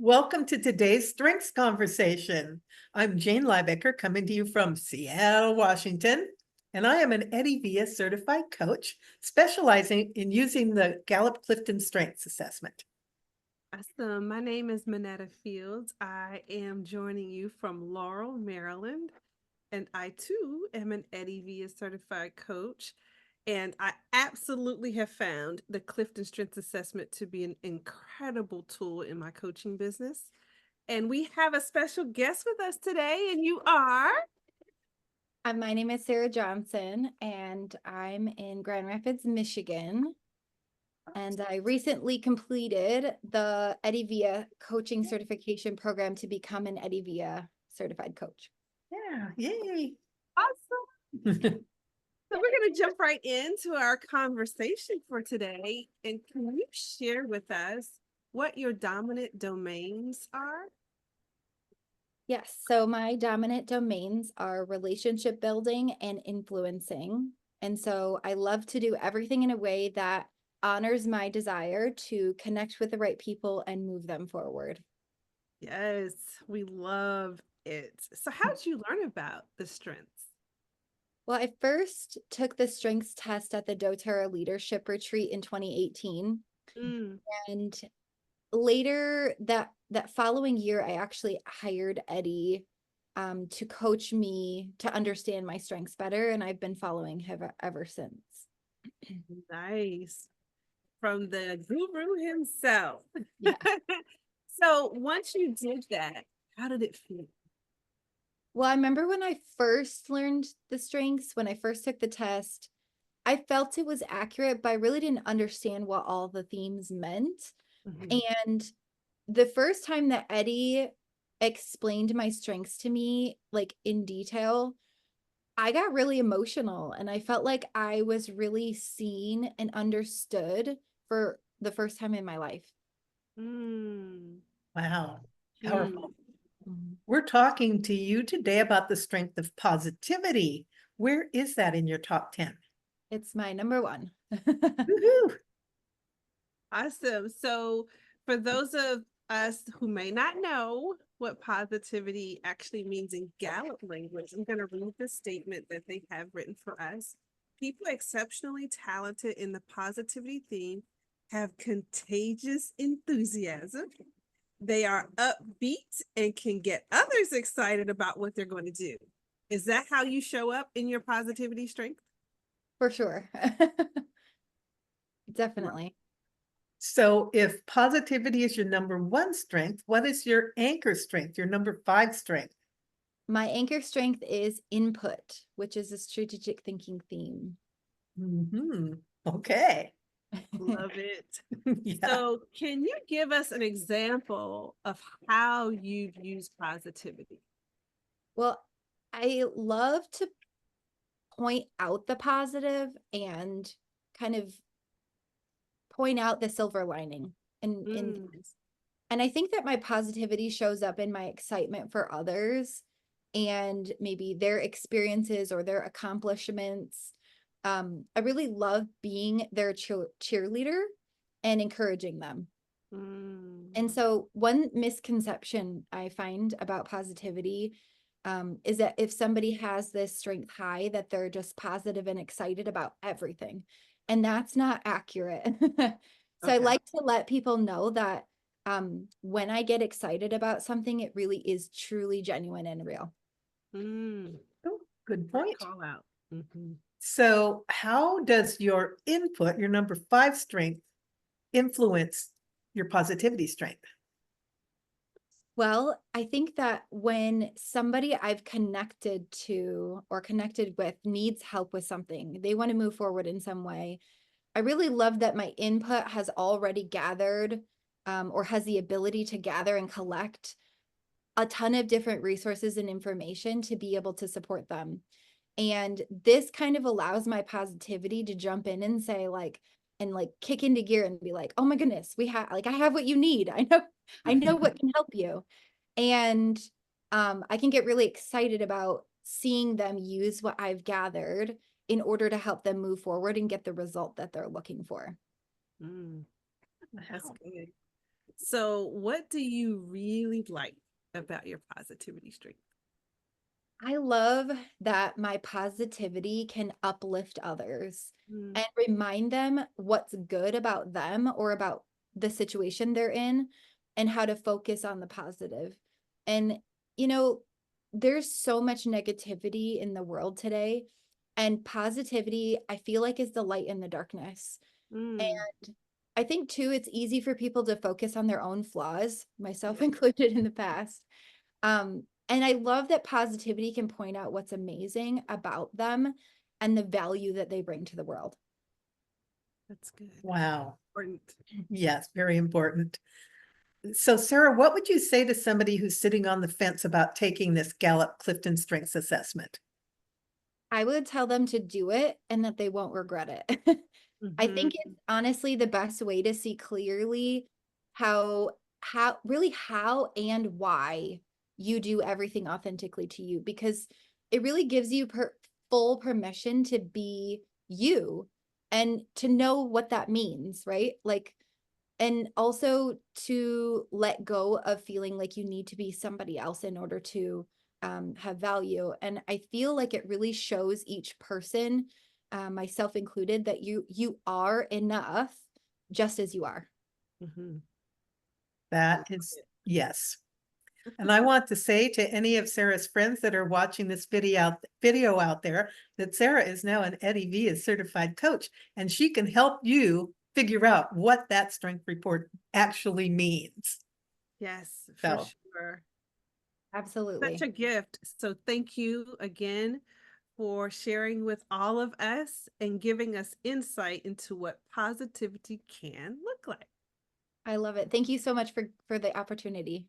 Welcome to today's Strengths Conversation. I'm Jane Liebecker coming to you from Seattle, Washington, and I am an Eddie Via certified coach specializing in using the Gallup-Clifton Strengths Assessment. Awesome. My name is Manetta Fields. I am joining you from Laurel, Maryland, and I too am an Eddie Via certified coach. And I absolutely have found the Clifton Strengths Assessment to be an incredible tool in my coaching business. And we have a special guest with us today, and you are. My name is Sarah Johnson, and I'm in Grand Rapids, Michigan. And I recently completed the Eddie Via coaching certification program to become an Eddie Via certified coach. Yeah, yay. Awesome. So we're going to jump right into our conversation for today. And can you share with us what your dominant domains are? Yes, so my dominant domains are relationship building and influencing. And so I love to do everything in a way that honors my desire to connect with the right people and move them forward. Yes, we love it. So how did you learn about the strengths? Well, I first took the strengths test at the doTERRA leadership retreat in 2018. Mm, And later that following year, I actually hired Eddie to coach me to understand my strengths better. And I've been following him ever since. nice. From the guru himself. Yeah. So once you did that, how did it feel? Well, I remember when I first learned the strengths, when I first took the test, I felt it was accurate, but I really didn't understand what all the themes meant. Mhm. And the first time that Eddie explained my strengths to me, like in detail, I got really emotional and I felt like I was really seen and understood for the first time in my life. Mm, Wow, mm. powerful. We're talking to you today about the strength of positivity. Where is that in your top 10? It's my number one. Woohoo! Awesome. So, for those of us who may not know what positivity actually means in Gallup language, I'm going to read the statement that they have written for us. People exceptionally talented in the positivity theme have contagious enthusiasm. They are upbeat and can get others excited about what they're going to do. Is that how you show up in your positivity strength? For sure. Definitely. So if positivity is your number one strength, what is your anchor strength, your number five strength? My anchor strength is input, which is a strategic thinking theme. Okay. Love it. Yeah. So, can you give us an example of how you've used positivity? Well, I love to point out the positive and kind of point out the silver lining in Mm, things. And I think that my positivity shows up in my excitement for others and maybe their experiences or their accomplishments. I really love being their cheerleader and encouraging them. mm, And so, one misconception I find about positivity is that if somebody has this strength high, that they're just positive and excited about everything. And that's not accurate. So, I okay. like to let people know that when I get excited about something, it really is truly genuine and real. Mm, Oh, good great point. call out. Mhm. So how does your input, your number five strength, influence your positivity strength? Well, I think that when somebody I've connected to or connected with needs help with something, they want to move forward in some way. I really love that my input has already gathered or has the ability to gather and collect a ton of different resources and information to be able to support them. And this kind of allows my positivity to jump in and say, like, and like kick into gear and be like, oh my goodness, we have like I have what you need. I know what can help you. And I can get really excited about seeing them use what I've gathered in order to help them move forward and get the result that they're looking for. Mm, that's Wow. good. So what do you really like about your positivity strength? I love that my positivity can uplift others Mm, and remind them what's good about them or about the situation they're in and how to focus on the positive. And, you know, there's so much negativity in the world today, and positivity, I feel like, is the light in the darkness. mm, And I think too, it's easy for people to focus on their own flaws, myself included in the past. And I love that positivity can point out what's amazing about them and the value that they bring to the world. that's good. Wow. Important. Yes, very important. So Sarah, what would you say to somebody who's sitting on the fence about taking this Gallup Clifton Strengths Assessment? I would tell them to do it and that they won't regret it. I Mhm. think it's honestly the best way to see clearly how and why you do everything authentically to you, because it really gives you full permission to be you and to know what that means, right? Like, and also to let go of feeling like you need to be somebody else in order to have value. And I feel like it really shows each person, myself included, that you are enough just as you are. Mhm. That is, yes. And I want to say to any of Sarah's friends that are watching this video out there, that Sarah is now an Eddie Villa certified coach, and she can help you figure out what that strength report actually means. Yes, for So sure. Absolutely. Such a gift. So thank you again for sharing with all of us and giving us insight into what positivity can look like. I love it. Thank you so much for the opportunity.